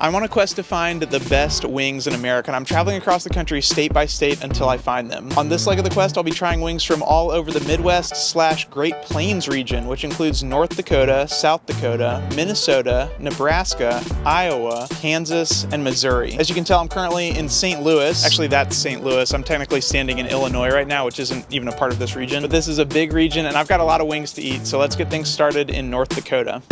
I'm on a quest to find the best wings in America, and I'm traveling across the country state by state until I find them. On this leg of the quest, I'll be trying wings from all over the Midwest/Great Plains region, which includes North Dakota, South Dakota, Minnesota, Nebraska, Iowa, Kansas, and Missouri. As you can tell, I'm currently in St. Louis. Actually, that's St. Louis. I'm technically standing in Illinois right now, which isn't even a part of this region, but this is a big region, and I've got a lot of wings to eat, so let's get things started in North Dakota.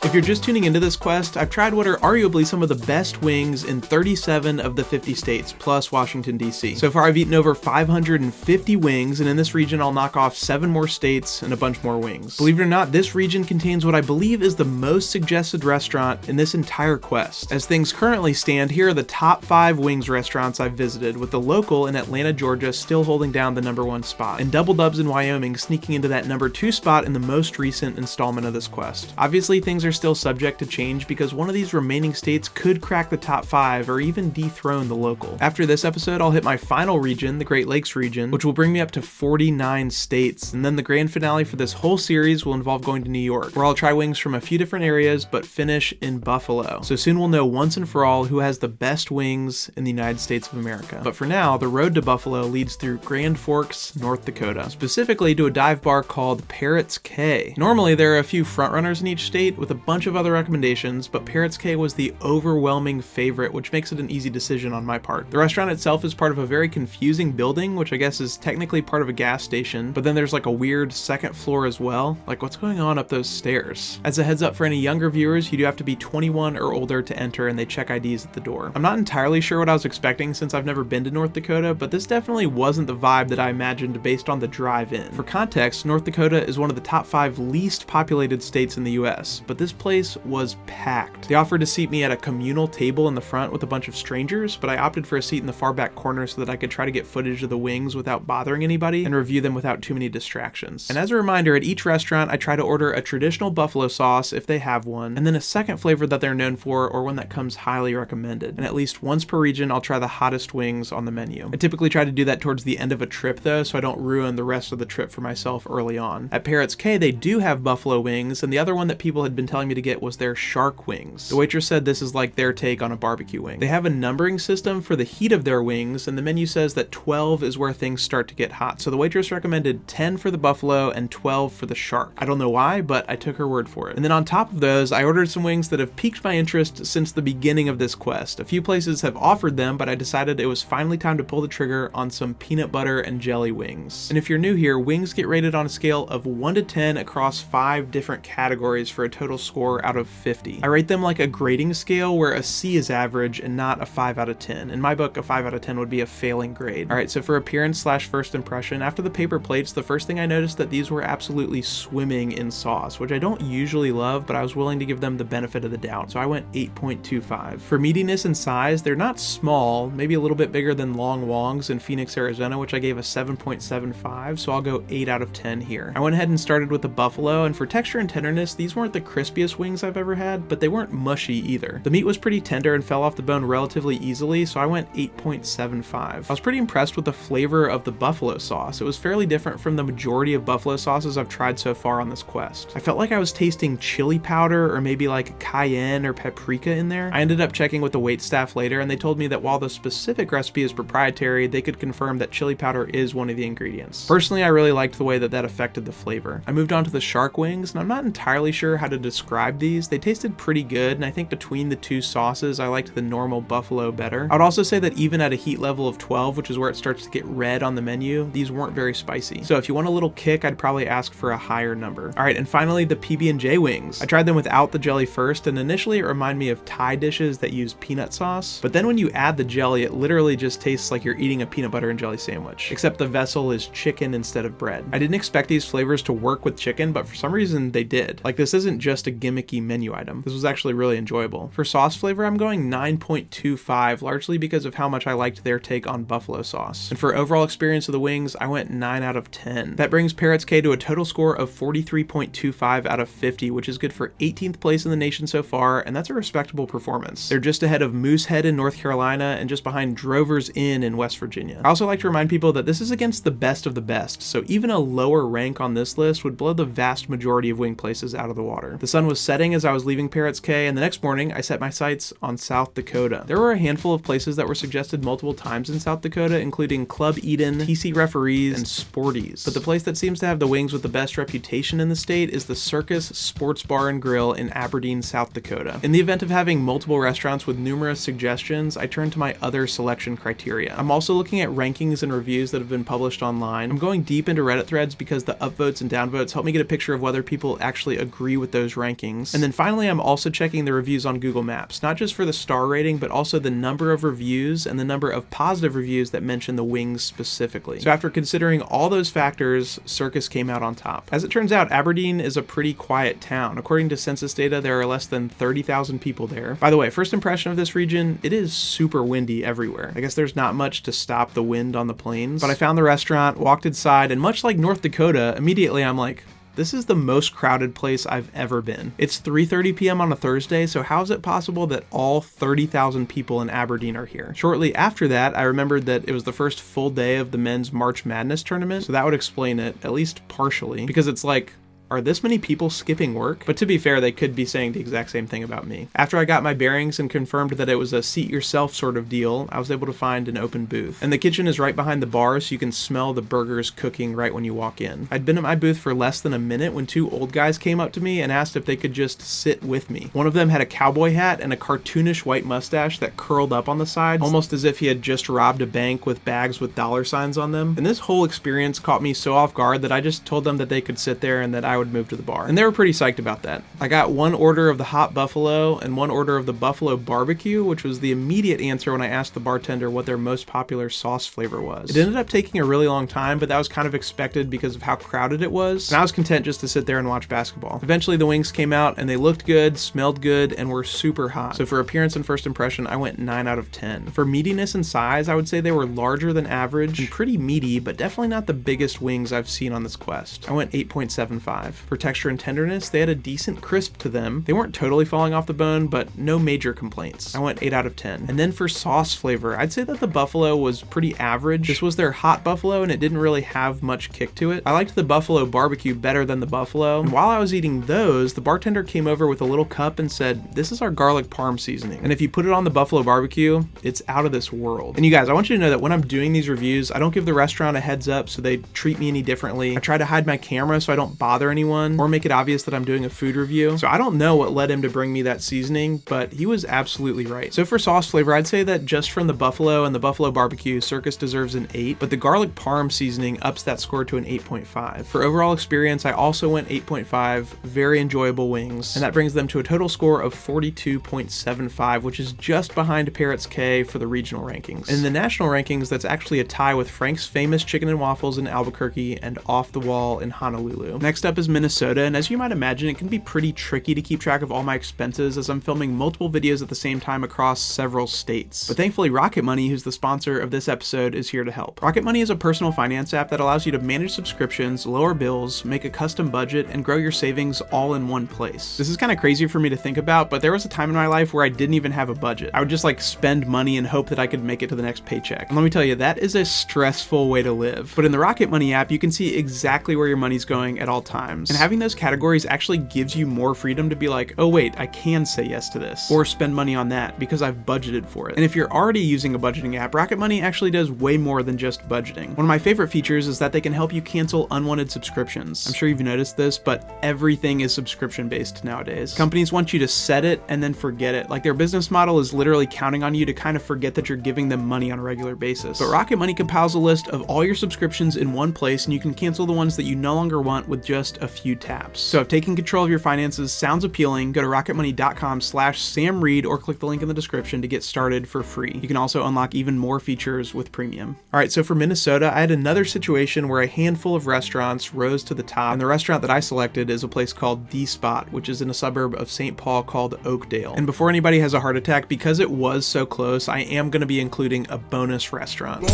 If you're just tuning into this quest, I've tried what are arguably some of the best wings in 37 of the 50 states, plus Washington, D.C. So far, I've eaten over 550 wings, and in this region, I'll knock off 7 more states and a bunch more wings. Believe it or not, this region contains what I believe is the most suggested restaurant in this entire quest. As things currently stand, here are the top 5 wings restaurants I've visited, with the local in Atlanta, Georgia still holding down the #1 spot, and Double Dubs in Wyoming sneaking into that #2 spot in the most recent installment of this quest. Obviously, things are still subject to change because one of these remaining states could crack the top 5 or even dethrone the local. After this episode, I'll hit my final region, the Great Lakes region, which will bring me up to 49 states, and then the grand finale for this whole series will involve going to New York, where I'll try wings from a few different areas but finish in Buffalo. So soon we'll know once and for all who has the best wings in the United States of America. But for now, the road to Buffalo leads through Grand Forks, North Dakota, specifically to a dive bar called Parrot's Cay. Normally there are a few frontrunners in each state with a bunch of other recommendations, but Parrot's Cay was the overwhelming favorite, which makes it an easy decision on my part. The restaurant itself is part of a very confusing building, which I guess is technically part of a gas station, but then there's like a weird second floor as well. Like, what's going on up those stairs? As a heads up for any younger viewers, you do have to be 21 or older to enter, and they check IDs at the door. I'm not entirely sure what I was expecting since I've never been to North Dakota, but this definitely wasn't the vibe that I imagined based on the drive-in. For context, North Dakota is one of the top 5 least populated states in the US, but this place was packed. They offered to seat me at a communal table in the front with a bunch of strangers, but I opted for a seat in the far back corner so that I could try to get footage of the wings without bothering anybody and review them without too many distractions. And as a reminder, at each restaurant I try to order a traditional buffalo sauce if they have one, and then a second flavor that they're known for or one that comes highly recommended. And at least once per region I'll try the hottest wings on the menu. I typically try to do that towards the end of a trip though, so I don't ruin the rest of the trip for myself early on. At Parrot's Cay they do have buffalo wings, and the other one that people had been telling me to get was their shark wings. The waitress said this is like their take on a barbecue wing. They have a numbering system for the heat of their wings, and the menu says that 12 is where things start to get hot. So the waitress recommended 10 for the buffalo and 12 for the shark. I don't know why, but I took her word for it. And then on top of those, I ordered some wings that have piqued my interest since the beginning of this quest. A few places have offered them, but I decided it was finally time to pull the trigger on some peanut butter and jelly wings. And if you're new here, wings get rated on a scale of 1 to 10 across 5 different categories for a total score out of 50. I rate them like a grading scale where a C is average and not a 5 out of 10. In my book, a 5 out of 10 would be a failing grade. Alright, so for appearance/first impression, after the paper plates, the first thing I noticed that these were absolutely swimming in sauce, which I don't usually love, but I was willing to give them the benefit of the doubt, so I went 8.25. For meatiness and size, they're not small, maybe a little bit bigger than Long Wong's in Phoenix, Arizona, which I gave a 7.75, so I'll go 8 out of 10 here. I went ahead and started with the buffalo, and for texture and tenderness, these weren't the crispiest wings I've ever had, but they weren't mushy either. The meat was pretty tender and fell off the bone relatively easily, so I went 8.75. I was pretty impressed with the flavor of the buffalo sauce. It was fairly different from the majority of buffalo sauces I've tried so far on this quest. I felt like I was tasting chili powder or maybe like cayenne or paprika in there. I ended up checking with the waitstaff later, and they told me that while the specific recipe is proprietary, they could confirm that chili powder is one of the ingredients. Personally, I really liked the way that that affected the flavor. I moved on to the shark wings, and I'm not entirely sure how to describe these. They tasted pretty good, and I think between the two sauces, I liked the normal buffalo better. I would also say that even at a heat level of 12, which is where it starts to get red on the menu, these weren't very spicy. So if you want a little kick, I'd probably ask for a higher number. Alright, and finally the PB&J wings. I tried them without the jelly first, and initially it reminded me of Thai dishes that use peanut sauce, but then when you add the jelly, it literally just tastes like you're eating a peanut butter and jelly sandwich, except the vessel is chicken instead of bread. I didn't expect these flavors to work with chicken, but for some reason they did. Like, this isn't just a gimmicky menu item. This was actually really enjoyable. For sauce flavor, I'm going 9.25, largely because of how much I liked their take on buffalo sauce. And for overall experience of the wings, I went 9 out of 10. That brings Parrot's Cay to a total score of 43.25 out of 50, which is good for 18th place in the nation so far, and that's a respectable performance. They're just ahead of Moosehead in North Carolina and just behind Drover's Inn in West Virginia. I also like to remind people that this is against the best of the best, so even a lower rank on this list would blow the vast majority of wing places out of the water. The sun sun was setting as I was leaving Parrot's Cay, and the next morning I set my sights on South Dakota. There were a handful of places that were suggested multiple times in South Dakota, including Club Eden, TC Referees, and Sporties. But the place that seems to have the wings with the best reputation in the state is the Circus Sports Bar and Grill in Aberdeen, South Dakota. In the event of having multiple restaurants with numerous suggestions, I turn to my other selection criteria. I'm also looking at rankings and reviews that have been published online. I'm going deep into Reddit threads because the upvotes and downvotes help me get a picture of whether people actually agree with those rankings. And then finally, I'm also checking the reviews on Google Maps, not just for the star rating, but also the number of reviews and the number of positive reviews that mention the wings specifically. So after considering all those factors, Circus came out on top. As it turns out, Aberdeen is a pretty quiet town. According to census data, there are less than 30,000 people there. By the way, first impression of this region, it is super windy everywhere. I guess there's not much to stop the wind on the plains, but I found the restaurant, walked inside, and much like North Dakota, immediately I'm like, this is the most crowded place I've ever been. It's 3:30 p.m. on a Thursday, so how is it possible that all 30,000 people in Aberdeen are here? Shortly after that, I remembered that it was the first full day of the men's March Madness tournament, so that would explain it, at least partially, because it's like, are this many people skipping work? But to be fair, they could be saying the exact same thing about me. After I got my bearings and confirmed that it was a seat yourself sort of deal, I was able to find an open booth. And the kitchen is right behind the bar, so you can smell the burgers cooking right when you walk in. I'd been at my booth for less than a minute when two old guys came up to me and asked if they could just sit with me. One of them had a cowboy hat and a cartoonish white mustache that curled up on the side, almost as if he had just robbed a bank with bags with dollar signs on them. And this whole experience caught me so off guard that I just told them that they could sit there and that I would move to the bar. And they were pretty psyched about that. I got one order of the hot buffalo and one order of the buffalo barbecue, which was the immediate answer when I asked the bartender what their most popular sauce flavor was. It ended up taking a really long time, but that was kind of expected because of how crowded it was, and I was content just to sit there and watch basketball. Eventually the wings came out and they looked good, smelled good, and were super hot. So for appearance and first impression, I went 9 out of 10. For meatiness and size, I would say they were larger than average and pretty meaty, but definitely not the biggest wings I've seen on this quest. I went 8.75. For texture and tenderness, they had a decent crisp to them. They weren't totally falling off the bone, but no major complaints. I went 8 out of 10. And then for sauce flavor, I'd say that the buffalo was pretty average. This was their hot buffalo and it didn't really have much kick to it. I liked the buffalo barbecue better than the buffalo. And while I was eating those, the bartender came over with a little cup and said, "This is our garlic parm seasoning. And if you put it on the buffalo barbecue, it's out of this world." And you guys, I want you to know that when I'm doing these reviews, I don't give the restaurant a heads up so they treat me any differently. I try to hide my camera so I don't bother anyone or make it obvious that I'm doing a food review. So I don't know what led him to bring me that seasoning, but he was absolutely right. So for sauce flavor, I'd say that just from the buffalo and the buffalo barbecue, Circus deserves an 8, but the garlic parm seasoning ups that score to an 8.5. For overall experience, I also went 8.5, very enjoyable wings, and that brings them to a total score of 42.75, which is just behind Parrot's Cay for the regional rankings. In the national rankings, that's actually a tie with Frank's Famous Chicken and Waffles in Albuquerque and Off the Wall in Honolulu. Next up is Minnesota, and as you might imagine, it can be pretty tricky to keep track of all my expenses as I'm filming multiple videos at the same time across several states. But thankfully, Rocket Money, who's the sponsor of this episode, is here to help. Rocket Money is a personal finance app that allows you to manage subscriptions, lower bills, make a custom budget, and grow your savings all in one place. This is kind of crazy for me to think about, but there was a time in my life where I didn't even have a budget. I would just like spend money and hope that I could make it to the next paycheck. And let me tell you, that is a stressful way to live. But in the Rocket Money app, you can see exactly where your money's going at all times. And having those categories actually gives you more freedom to be like, oh wait, I can say yes to this, or spend money on that because I've budgeted for it. And if you're already using a budgeting app, Rocket Money actually does way more than just budgeting. One of my favorite features is that they can help you cancel unwanted subscriptions. I'm sure you've noticed this, but everything is subscription based nowadays. Companies want you to set it and then forget it. Like their business model is literally counting on you to kind of forget that you're giving them money on a regular basis. But Rocket Money compiles a list of all your subscriptions in one place, and you can cancel the ones that you no longer want with just a few taps. So if taking control of your finances sounds appealing, go to rocketmoney.com/Sam Reid or click the link in the description to get started for free. You can also unlock even more features with premium. All right, so for Minnesota, I had another situation where a handful of restaurants rose to the top, and the restaurant that I selected is a place called The Spot, which is in a suburb of St. Paul called Oakdale. And before anybody has a heart attack, because it was so close, I am going to be including a bonus restaurant.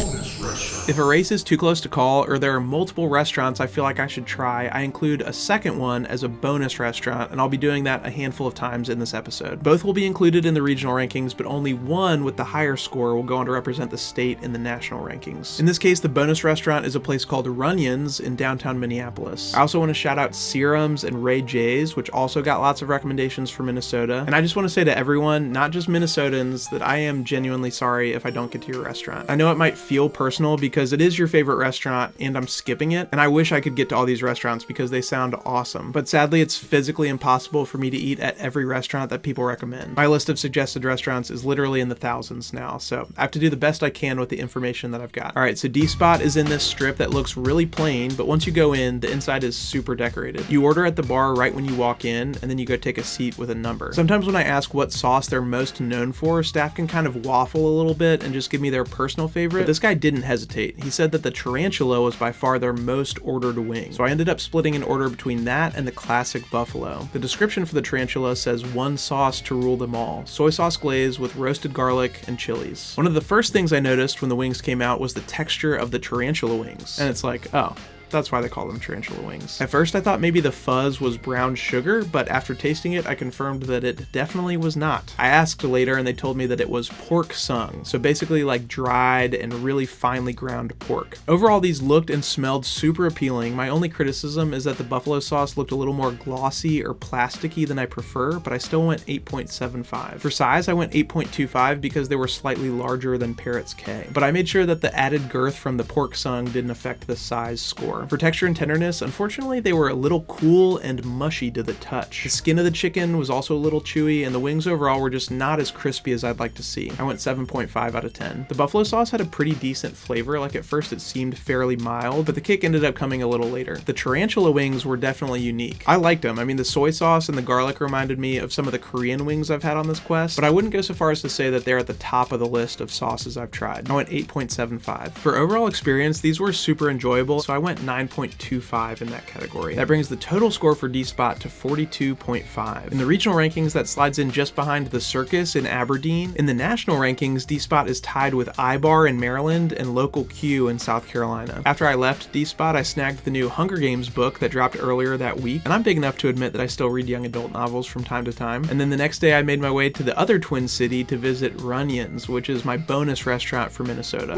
If a race is too close to call, or there are multiple restaurants I feel like I should try, I include include a second one as a bonus restaurant, and I'll be doing that a handful of times in this episode. Both will be included in the regional rankings, but only one with the higher score will go on to represent the state in the national rankings. In this case, the bonus restaurant is a place called Runyon's in downtown Minneapolis. I also want to shout out Serums and Ray J's, which also got lots of recommendations for Minnesota. And I just want to say to everyone, not just Minnesotans, that I am genuinely sorry if I don't get to your restaurant. I know it might feel personal because it is your favorite restaurant and I'm skipping it, and I wish I could get to all these restaurants because they sound awesome. But sadly, it's physically impossible for me to eat at every restaurant that people recommend. My list of suggested restaurants is literally in the thousands now, so I have to do the best I can with the information that I've got. Alright, so D-Spot is in this strip that looks really plain, but once you go in, the inside is super decorated. You order at the bar right when you walk in, and then you go take a seat with a number. Sometimes when I ask what sauce they're most known for, staff can kind of waffle a little bit and just give me their personal favorite, but this guy didn't hesitate. He said that the tarantula was by far their most ordered wing, so I ended up splitting an order between that and the classic buffalo. The description for the tarantula says one sauce to rule them all, soy sauce glaze with roasted garlic and chilies. One of the first things I noticed when the wings came out was the texture of the tarantula wings, and it's like, oh, that's why they call them tarantula wings. At first I thought maybe the fuzz was brown sugar, but after tasting it I confirmed that it definitely was not. I asked later and they told me that it was pork sung, so basically like dried and really finely ground pork. Overall, these looked and smelled super appealing. My only criticism is that the buffalo sauce looked a little more glossy or plasticky than I prefer, but I still went 8.75. For size I went 8.25 because they were slightly larger than Parrot's K, but I made sure that the added girth from the pork sung didn't affect the size score. For texture and tenderness, unfortunately they were a little cool and mushy to the touch. The skin of the chicken was also a little chewy, and the wings overall were just not as crispy as I'd like to see. I went 7.5 out of 10. The buffalo sauce had a pretty decent flavor. Like at first it seemed fairly mild, but the kick ended up coming a little later. The tarantula wings were definitely unique. I liked them. I mean, the soy sauce and the garlic reminded me of some of the Korean wings I've had on this quest, but I wouldn't go so far as to say that they're at the top of the list of sauces I've tried. I went 8.75. For overall experience, these were super enjoyable, so I went 9.25 in that category. That brings the total score for D-Spot to 42.5. In the regional rankings, that slides in just behind the Circus in Aberdeen. In the national rankings, D-Spot is tied with iBar in Maryland and Local Q in South Carolina. After I left D-Spot, I snagged the new Hunger Games book that dropped earlier that week, and I'm big enough to admit that I still read young adult novels from time to time. And then the next day I made my way to the other Twin City to visit Runyon's, which is my bonus restaurant for Minnesota.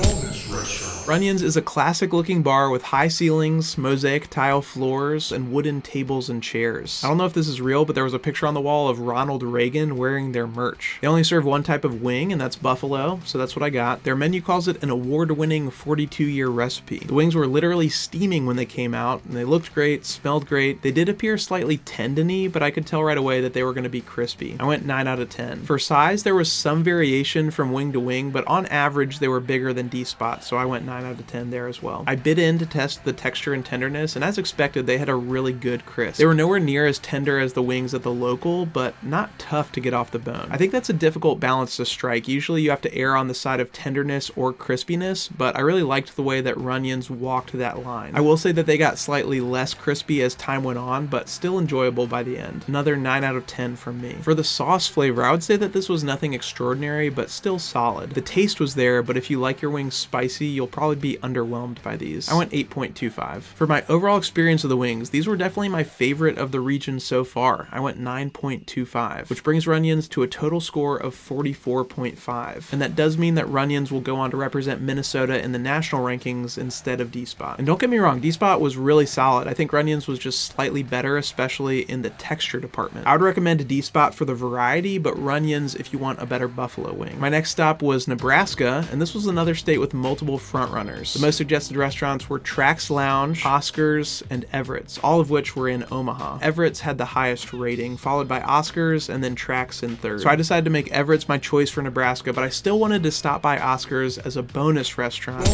Runyon's is a classic looking bar with high ceilings, mosaic tile floors, and wooden tables and chairs. I don't know if this is real, but there was a picture on the wall of Ronald Reagan wearing their merch. They only serve one type of wing, and that's buffalo, so that's what I got. Their menu calls it an award-winning 42-year recipe. The wings were literally steaming when they came out, and they looked great, smelled great. They did appear slightly tendony, but I could tell right away that they were going to be crispy. I went 9 out of 10. For size, there was some variation from wing to wing, but on average, they were bigger than D-Spot, so I went 9 out of 10 there as well. I bit in to test the texture and tenderness, and as expected, they had a really good crisp. They were nowhere near as tender as the wings at the local, but not tough to get off the bone. I think that's a difficult balance to strike. Usually you have to err on the side of tenderness or crispiness, but I really liked the way that Runyon's walked that line. I will say that they got slightly less crispy as time went on, but still enjoyable by the end. Another 9 out of 10 from me. For the sauce flavor, I would say that this was nothing extraordinary, but still solid. The taste was there, but if you like your wings spicy, you'll probably be underwhelmed by these. I went 8.25. For my overall experience of the wings, these were definitely my favorite of the region so far. I went 9.25, which brings Runyon's to a total score of 44.5. And that does mean that Runyon's will go on to represent Minnesota in the national rankings instead of D-Spot. And don't get me wrong, D-Spot was really solid. I think Runyon's was just slightly better, especially in the texture department. I would recommend D-Spot for the variety, but Runyon's if you want a better buffalo wing. My next stop was Nebraska, and this was another state with multiple frontrunners. The most suggested restaurants were Trax Lounge, Oscars, and Everett's, all of which were in Omaha. Everett's had the highest rating, followed by Oscars and then Trax in third. So I decided to make Everett's my choice for Nebraska, but I still wanted to stop by Oscars as a bonus restaurant.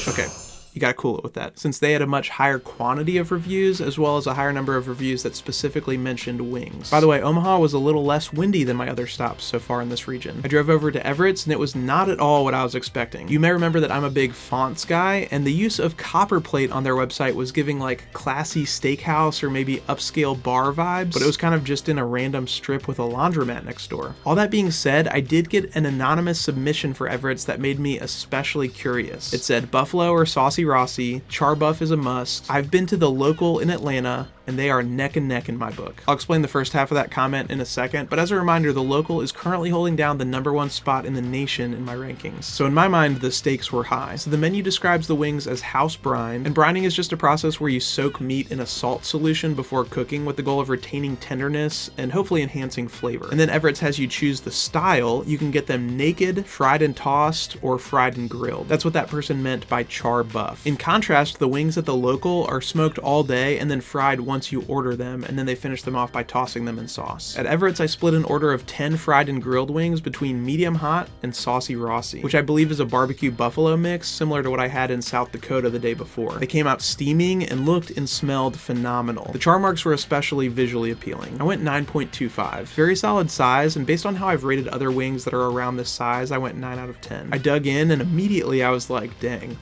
Okay. You gotta cool it with that, since they had a much higher quantity of reviews, as well as a higher number of reviews that specifically mentioned wings. By the way, Omaha was a little less windy than my other stops so far in this region. I drove over to Everett's, and it was not at all what I was expecting. You may remember that I'm a big fonts guy, and the use of copperplate on their website was giving like classy steakhouse or maybe upscale bar vibes, but it was kind of just in a random strip with a laundromat next door. All that being said, I did get an anonymous submission for Everett's that made me especially curious. It said, Buffalo or saucy Rossi, char buff is a must. I've been to the local in Atlanta. and they are neck and neck in my book. I'll explain the first half of that comment in a second, but as a reminder, the local is currently holding down the #1 spot in the nation in my rankings. So in my mind, the stakes were high. So the menu describes the wings as house brine, and brining is just a process where you soak meat in a salt solution before cooking with the goal of retaining tenderness and hopefully enhancing flavor. And then Everett's has you choose the style. You can get them naked, fried and tossed, or fried and grilled. That's what that person meant by char buff. In contrast, the wings at the local are smoked all day and then fried once you order them, and then they finish them off by tossing them in sauce. At Everett's, I split an order of 10 fried and grilled wings between medium hot and saucy Rossi, which I believe is a barbecue buffalo mix similar to what I had in South Dakota the day before. They came out steaming and looked and smelled phenomenal. The char marks were especially visually appealing. I went 9.25. Very solid size, and based on how I've rated other wings that are around this size, I went 9 out of 10. I dug in and immediately I was like, dang,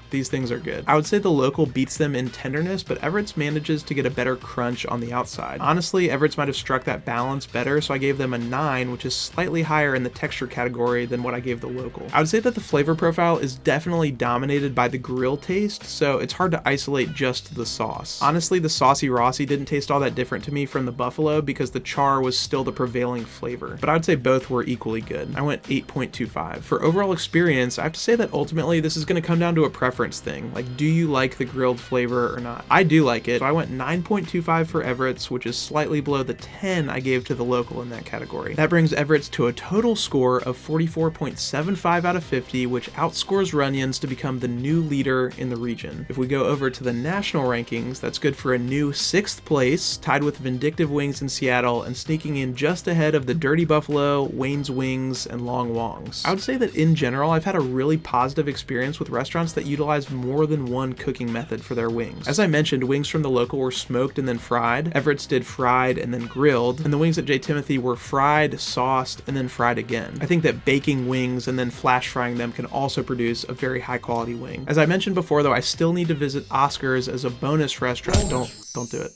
these things are good. I would say the local beats them in tenderness, but Everett's manages to get a better crunch on the outside. Honestly, Everett's might have struck that balance better, so I gave them a 9, which is slightly higher in the texture category than what I gave the local. I would say that the flavor profile is definitely dominated by the grill taste, so it's hard to isolate just the sauce. Honestly, the saucy Rossi didn't taste all that different to me from the buffalo because the char was still the prevailing flavor, but I would say both were equally good. I went 8.25. For overall experience, I have to say that ultimately this is going to come down to a preference thing. Like, do you like the grilled flavor or not? I do like it, so I went 9.25 for Everett's, which is slightly below the 10 I gave to the local in that category. That brings Everett's to a total score of 44.75 out of 50, which outscores Runyon's to become the new leader in the region. If we go over to the national rankings, that's good for a new 6th place, tied with Vindictive Wings in Seattle and sneaking in just ahead of the Dirty Buffalo, Wayne's Wings, and Long Wongs. I would say that in general, I've had a really positive experience with restaurants that utilize more than one cooking method for their wings. As I mentioned, wings from the local were smoked and then fried. Everett's did fried and then grilled, and the wings at J. Timothy were fried, sauced, and then fried again. I think that baking wings and then flash frying them can also produce a very high quality wing. As I mentioned before though, I still need to visit Oscar's as a bonus restaurant. Don't do it.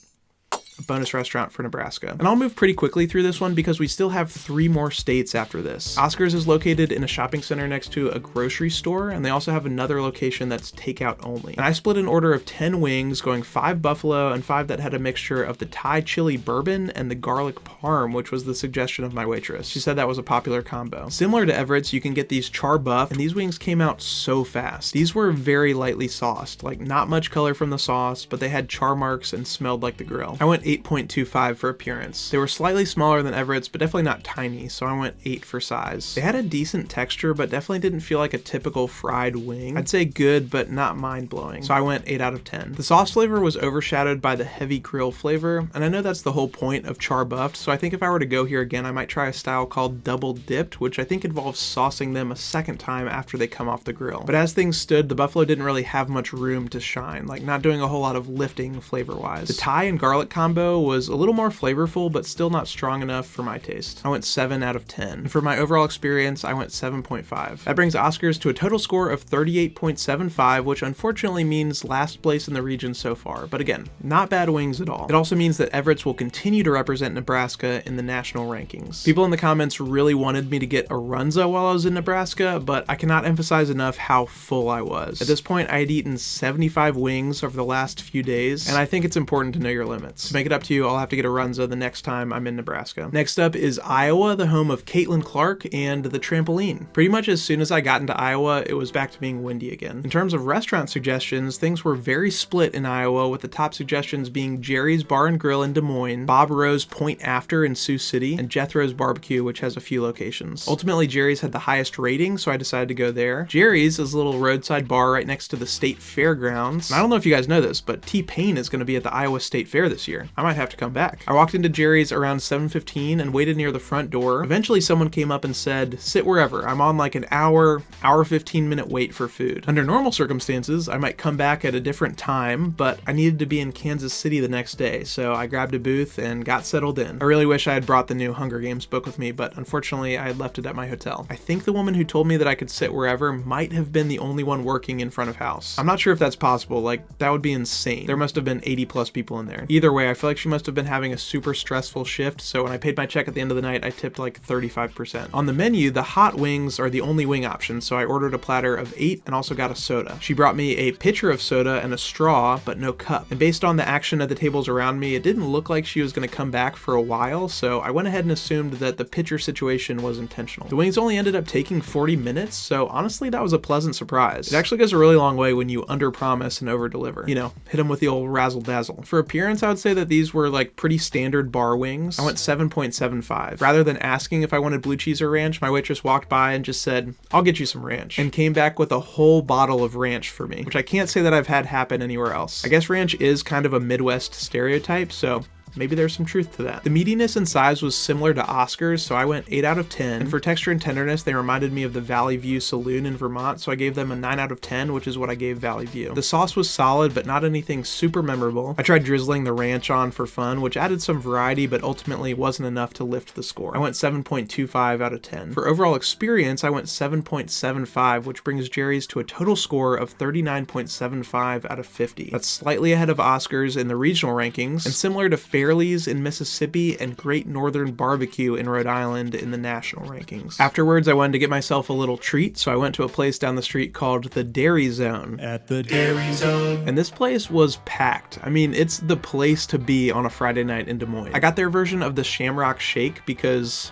A bonus restaurant for Nebraska. And I'll move pretty quickly through this one because we still have 3 more states after this. Oscar's is located in a shopping center next to a grocery store, and they also have another location that's takeout only. And I split an order of 10 wings, going 5 buffalo and 5 that had a mixture of the Thai chili bourbon and the garlic parm, which was the suggestion of my waitress. She said that was a popular combo. Similar to Everett's, you can get these char buff, and these wings came out so fast. These were very lightly sauced, like not much color from the sauce, but they had char marks and smelled like the grill. I went 8.25 for appearance. They were slightly smaller than Everett's, but definitely not tiny, so I went 8 for size. They had a decent texture, but definitely didn't feel like a typical fried wing. I'd say good, but not mind-blowing, so I went 8 out of 10. The sauce flavor was overshadowed by the heavy grill flavor, and I know that's the whole point of char buffed, so I think if I were to go here again, I might try a style called double dipped, which I think involves saucing them a second time after they come off the grill. But as things stood, the buffalo didn't really have much room to shine, like not doing a whole lot of lifting flavor-wise. The Thai and garlic combo was a little more flavorful, but still not strong enough for my taste. I went 7 out of 10. And for my overall experience, I went 7.5. That brings Oscar's to a total score of 38.75, which unfortunately means last place in the region so far. But again, not bad wings at all. It also means that Everett's will continue to represent Nebraska in the national rankings. People in the comments really wanted me to get a runza while I was in Nebraska, but I cannot emphasize enough how full I was. At this point, I had eaten 75 wings over the last few days, and I think it's important to know your limits. To make it up to you, I'll have to get a runza the next time I'm in Nebraska. Next up is Iowa, the home of Caitlin Clark and the trampoline. Pretty much as soon as I got into Iowa, it was back to being windy again. In terms of restaurant suggestions, things were very split in Iowa, with the top suggestions being Gerri's Bar and Grill in Des Moines, Bob Rowe's Point After in Sioux City, and Jethro's Barbecue, which has a few locations. Ultimately, Gerri's had the highest rating, so I decided to go there. Gerri's is a little roadside bar right next to the state fairgrounds. And I don't know if you guys know this, but T-Pain is going to be at the Iowa State Fair this year. I might have to come back. I walked into Gerri's around 7:15 and waited near the front door. Eventually someone came up and said, sit wherever. I'm on like an hour 15-minute wait for food. Under normal circumstances, I might come back at a different time, but I needed to be in Kansas City the next day, so I grabbed a booth and got settled in. I really wish I had brought the new Hunger Games book with me, but unfortunately I had left it at my hotel. I think the woman who told me that I could sit wherever might have been the only one working in front of house. I'm not sure if that's possible, like that would be insane. There must have been 80+ people in there. Either way, I feel feel like she must have been having a super stressful shift, so when I paid my check at the end of the night, I tipped like 35%. On the menu, the hot wings are the only wing option, so I ordered a platter of 8 and also got a soda. She brought me a pitcher of soda and a straw, but no cup. And based on the action at the tables around me, it didn't look like she was going to come back for a while, so I went ahead and assumed that the pitcher situation was intentional. The wings only ended up taking 40 minutes, so honestly, that was a pleasant surprise. It actually goes a really long way when you under-promise and over-deliver. You know, hit them with the old razzle-dazzle. For appearance, I would say that these were like pretty standard bar wings. I went 7.75. Rather than asking if I wanted blue cheese or ranch, my waitress walked by and just said, "I'll get you some ranch," and came back with a whole bottle of ranch for me, which I can't say that I've had happen anywhere else. I guess ranch is kind of a Midwest stereotype, so maybe there's some truth to that. The meatiness and size was similar to Oscar's, so I went 8 out of 10. And for texture and tenderness, they reminded me of the Valley View Saloon in Vermont, so I gave them a 9 out of 10, which is what I gave Valley View. The sauce was solid, but not anything super memorable. I tried drizzling the ranch on for fun, which added some variety, but ultimately wasn't enough to lift the score. I went 7.25 out of 10. For overall experience, I went 7.75, which brings Gerri's to a total score of 39.75 out of 50. That's slightly ahead of Oscar's in the regional rankings, and similar to Fairley's in Mississippi and Great Northern Barbecue in Rhode Island in the national rankings. Afterwards, I wanted to get myself a little treat, so I went to a place down the street called the Dairy Zone. At the Dairy Zone. And this place was packed. I mean, it's the place to be on a Friday night in Des Moines. I got their version of the Shamrock Shake because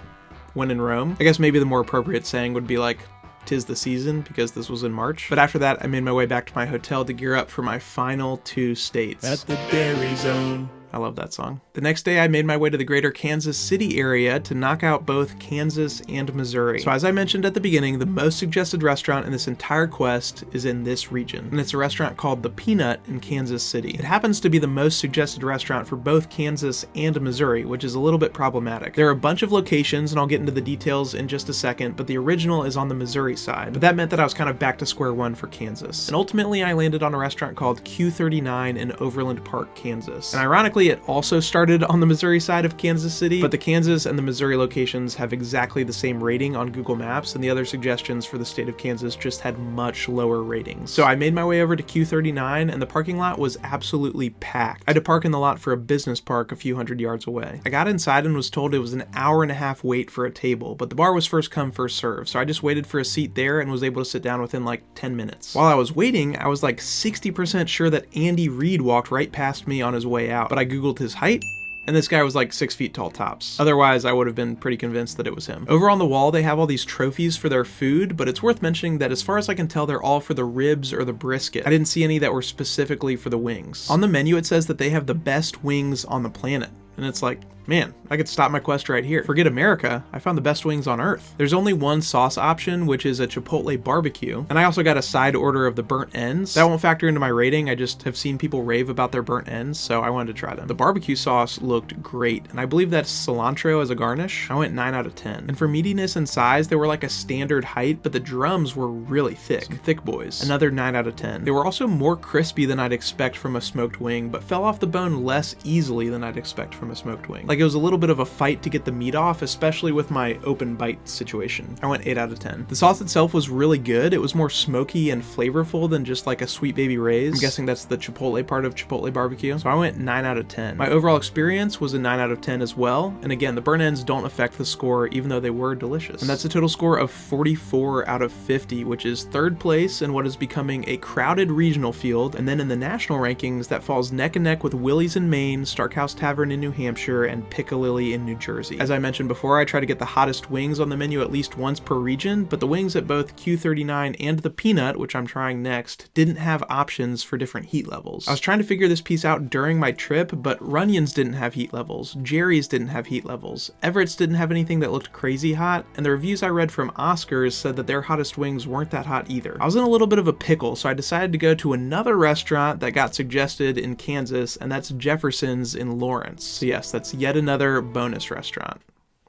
when in Rome, I guess maybe the more appropriate saying would be like, "'tis the season," because this was in March. But after that, I made my way back to my hotel to gear up for my final 2 states. At the Dairy Zone. I love that song. The next day, I made my way to the greater Kansas City area to knock out both Kansas and Missouri. So as I mentioned at the beginning, the most suggested restaurant in this entire quest is in this region, and it's a restaurant called The Peanut in Kansas City. It happens to be the most suggested restaurant for both Kansas and Missouri, which is a little bit problematic. There are a bunch of locations, and I'll get into the details in just a second, but the original is on the Missouri side. But that meant that I was kind of back to square one for Kansas. And ultimately, I landed on a restaurant called Q39 in Overland Park, Kansas. And ironically, it also started on the Missouri side of Kansas City, but the Kansas and the Missouri locations have exactly the same rating on Google Maps, and the other suggestions for the state of Kansas just had much lower ratings. So I made my way over to Q39, and the parking lot was absolutely packed. I had to park in the lot for a business park a few hundred yards away. I got inside and was told it was an hour-and-a-half wait for a table, but the bar was first come, first serve, so I just waited for a seat there and was able to sit down within like 10 minutes. While I was waiting, I was like 60% sure that Andy Reid walked right past me on his way out, but I Googled his height, and this guy was like 6 feet tall tops. Otherwise, I would have been pretty convinced that it was him. Over on the wall, they have all these trophies for their food, but it's worth mentioning that as far as I can tell, they're all for the ribs or the brisket. I didn't see any that were specifically for the wings. On the menu, it says that they have the best wings on the planet. And it's like, man, I could stop my quest right here. Forget America, I found the best wings on earth. There's only one sauce option, which is a Chipotle barbecue. And I also got a side order of the burnt ends. That won't factor into my rating, I just have seen people rave about their burnt ends, so I wanted to try them. The barbecue sauce looked great, and I believe that's cilantro as a garnish. I went 9 out of 10. And for meatiness and size, they were like a standard height, but the drums were really thick. Some thick boys. Another 9 out of 10. They were also more crispy than I'd expect from a smoked wing, but fell off the bone less easily than I'd expect from a smoked wing. Like, it was a little bit of a fight to get the meat off, especially with my open bite situation. I went 8 out of 10. The sauce itself was really good. It was more smoky and flavorful than just like a Sweet Baby Ray's. I'm guessing that's the Chipotle part of Chipotle barbecue. So I went 9 out of 10. My overall experience was a 9 out of 10 as well. And again, the burnt ends don't affect the score, even though they were delicious. And that's a total score of 44 out of 50, which is 3rd place in what is becoming a crowded regional field. And then in the national rankings, that falls neck and neck with Willie's in Maine, Starkhouse Tavern in New Hampshire, and Piccalilli in New Jersey. As I mentioned before, I try to get the hottest wings on the menu at least once per region, but the wings at both Q39 and the Peanut, which I'm trying next, didn't have options for different heat levels. I was trying to figure this piece out during my trip, but Runyon's didn't have heat levels, Gerri's didn't have heat levels, Everett's didn't have anything that looked crazy hot, and the reviews I read from Oscar's said that their hottest wings weren't that hot either. I was in a little bit of a pickle, so I decided to go to another restaurant that got suggested in Kansas, and that's Jefferson's in Lawrence. So yes, that's yet another bonus restaurant.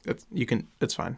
It's fine.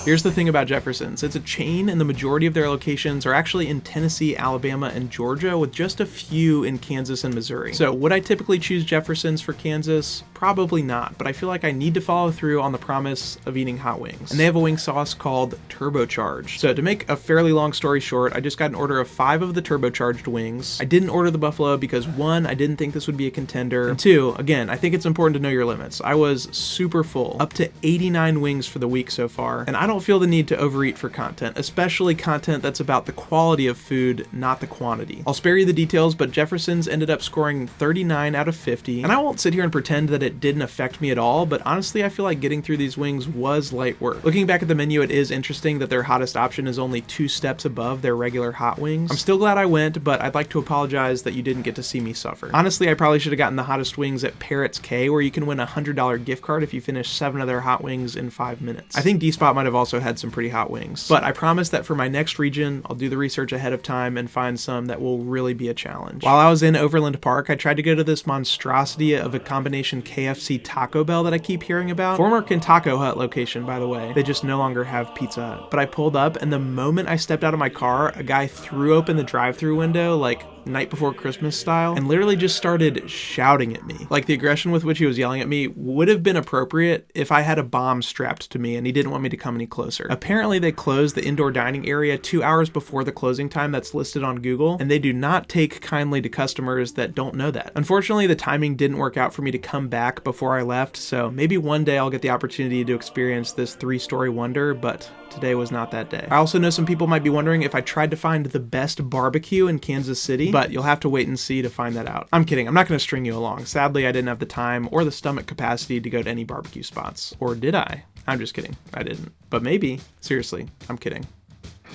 Here's the thing about Jefferson's. It's a chain, and the majority of their locations are actually in Tennessee, Alabama, and Georgia, with just a few in Kansas and Missouri. So would I typically choose Jefferson's for Kansas? Probably not, but I feel like I need to follow through on the promise of eating hot wings. And they have a wing sauce called turbocharged. So to make a fairly long story short, I just got an order of 5 of the turbocharged wings. I didn't order the buffalo because 1, I didn't think this would be a contender, and 2, again, I think it's important to know your limits. I was super full, up to 89 wings for the week so far, and I don't feel the need to overeat for content, especially content that's about the quality of food, not the quantity. I'll spare you the details, but Jefferson's ended up scoring 39 out of 50, and I won't sit here and pretend that it didn't affect me at all, but honestly I feel like getting through these wings was light work. Looking back at the menu, it is interesting that their hottest option is only 2 steps above their regular hot wings. I'm still glad I went, but I'd like to apologize that you didn't get to see me suffer. Honestly, I probably should have gotten the hottest wings at Parrot's K, where you can win a $100 gift card if you finish 7 of their hot wings in 5 minutes. I think D-Spot might have also had some pretty hot wings, but I promise that for my next region, I'll do the research ahead of time and find some that will really be a challenge. While I was in Overland Park, I tried to go to this monstrosity of a combination KFC Taco Bell that I keep hearing about. Former Kentucky Hut location, by the way. They just no longer have Pizza Hut. But I pulled up, and the moment I stepped out of my car, a guy threw open the drive-thru window, like Night Before Christmas style, and literally just started shouting at me. Like, the aggression with which he was yelling at me would have been appropriate if I had a bomb strapped to me and he didn't want me to come any closer. Apparently they closed the indoor dining area 2 hours before the closing time that's listed on Google, and they do not take kindly to customers that don't know that. Unfortunately, the timing didn't work out for me to come back before I left, so maybe one day I'll get the opportunity to experience this 3-story wonder, but today was not that day. I also know some people might be wondering if I tried to find the best barbecue in Kansas City, but you'll have to wait and see to find that out. I'm kidding, I'm not going to string you along. Sadly, I didn't have the time or the stomach capacity to go to any barbecue spots. Or did I? I'm just kidding, I didn't. But maybe. Seriously, I'm kidding.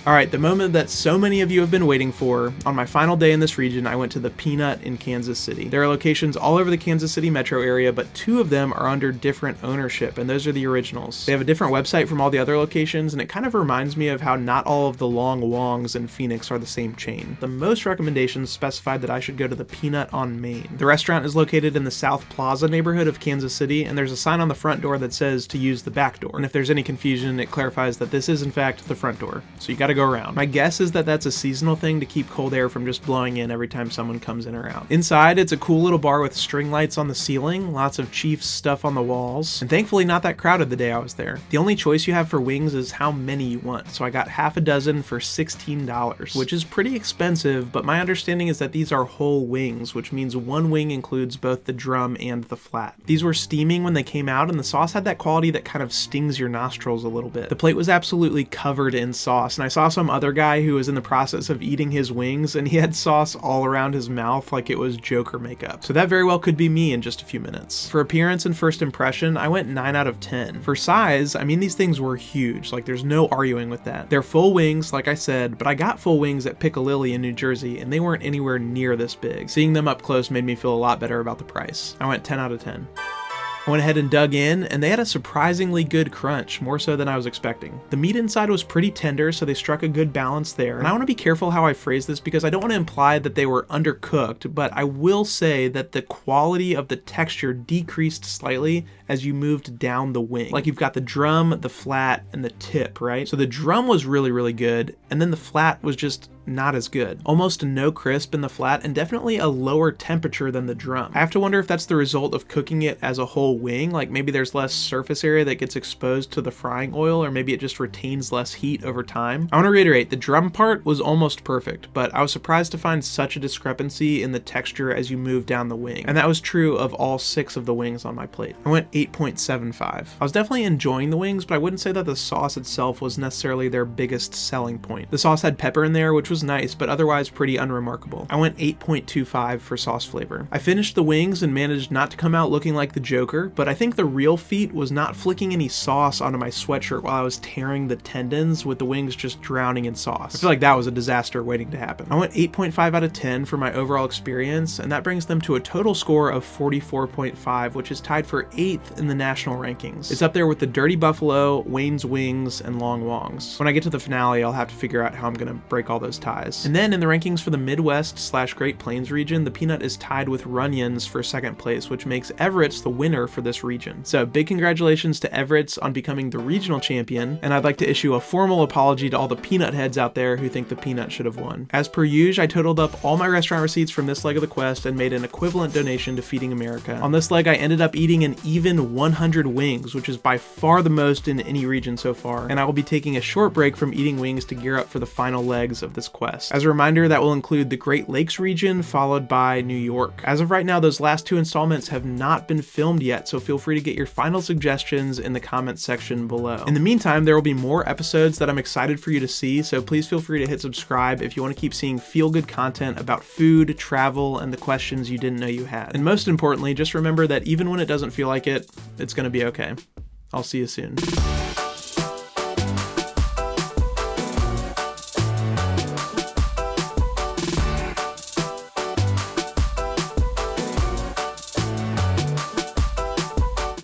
Alright, the moment that so many of you have been waiting for. On my final day in this region, I went to the Peanut in Kansas City. There are locations all over the Kansas City metro area, but 2 of them are under different ownership, and those are the originals. They have a different website from all the other locations, and it kind of reminds me of how not all of the Long Wongs in Phoenix are the same chain. The most recommendations specified that I should go to the Peanut on Main. The restaurant is located in the South Plaza neighborhood of Kansas City, and there's a sign on the front door that says to use the back door. And if there's any confusion, it clarifies that this is in fact the front door. So you gotta go around. My guess is that that's a seasonal thing to keep cold air from just blowing in every time someone comes in or out. Inside, it's a cool little bar with string lights on the ceiling, lots of Chiefs stuff on the walls, and thankfully not that crowded the day I was there. The only choice you have for wings is how many you want, so I got half a dozen for $16, which is pretty expensive, but my understanding is that these are whole wings, which means one wing includes both the drum and the flat. These were steaming when they came out, and the sauce had that quality that kind of stings your nostrils a little bit. The plate was absolutely covered in sauce, and I saw some other guy who was in the process of eating his wings, and he had sauce all around his mouth like it was Joker makeup. So that very well could be me in just a few minutes. For appearance and first impression, I went 9 out of 10. For size, I mean, these things were huge, like there's no arguing with that. They're full wings, like I said, but I got full wings at Piccalilli in New Jersey, and they weren't anywhere near this big. Seeing them up close made me feel a lot better about the price. I went 10 out of 10. I went ahead and dug in, and they had a surprisingly good crunch, more so than I was expecting. The meat inside was pretty tender, so they struck a good balance there. And I want to be careful how I phrase this because I don't want to imply that they were undercooked, but I will say that the quality of the texture decreased slightly as you moved down the wing. Like you've got the drum, the flat, and the tip, right? So the drum was really, really good, and then the flat was just not as good. Almost no crisp in the flat, and definitely a lower temperature than the drum. I have to wonder if that's the result of cooking it as a whole wing, like maybe there's less surface area that gets exposed to the frying oil, or maybe it just retains less heat over time. I want to reiterate, the drum part was almost perfect, but I was surprised to find such a discrepancy in the texture as you move down the wing, and that was true of all 6 of the wings on my plate. I went 8.75. I was definitely enjoying the wings, but I wouldn't say that the sauce itself was necessarily their biggest selling point. The sauce had pepper in there, which was nice, but otherwise pretty unremarkable. I went 8.25 for sauce flavor. I finished the wings and managed not to come out looking like the Joker, but I think the real feat was not flicking any sauce onto my sweatshirt while I was tearing the tendons with the wings just drowning in sauce. I feel like that was a disaster waiting to happen. I went 8.5 out of 10 for my overall experience, and that brings them to a total score of 44.5, which is tied for 8th 5th in the national rankings. It's up there with the Dirty Buffalo, Wayne's Wings, and Long Wongs. When I get to the finale, I'll have to figure out how I'm gonna break all those ties. And then in the rankings for the Midwest/Great Plains region, the peanut is tied with Runyon's for 2nd place, which makes Everett's the winner for this region. So big congratulations to Everett's on becoming the regional champion, and I'd like to issue a formal apology to all the peanut heads out there who think the peanut should have won. As per usual, I totaled up all my restaurant receipts from this leg of the quest and made an equivalent donation to Feeding America. On this leg, I ended up eating an even 100 wings, which is by far the most in any region so far, and I will be taking a short break from eating wings to gear up for the final legs of this quest. As a reminder, that will include the Great Lakes region, followed by New York. As of right now, those last 2 installments have not been filmed yet, so feel free to get your final suggestions in the comments section below. In the meantime, there will be more episodes that I'm excited for you to see, so please feel free to hit subscribe if you want to keep seeing feel-good content about food, travel, and the questions you didn't know you had. And most importantly, just remember that even when it doesn't feel like it, it's gonna be okay. I'll see you soon.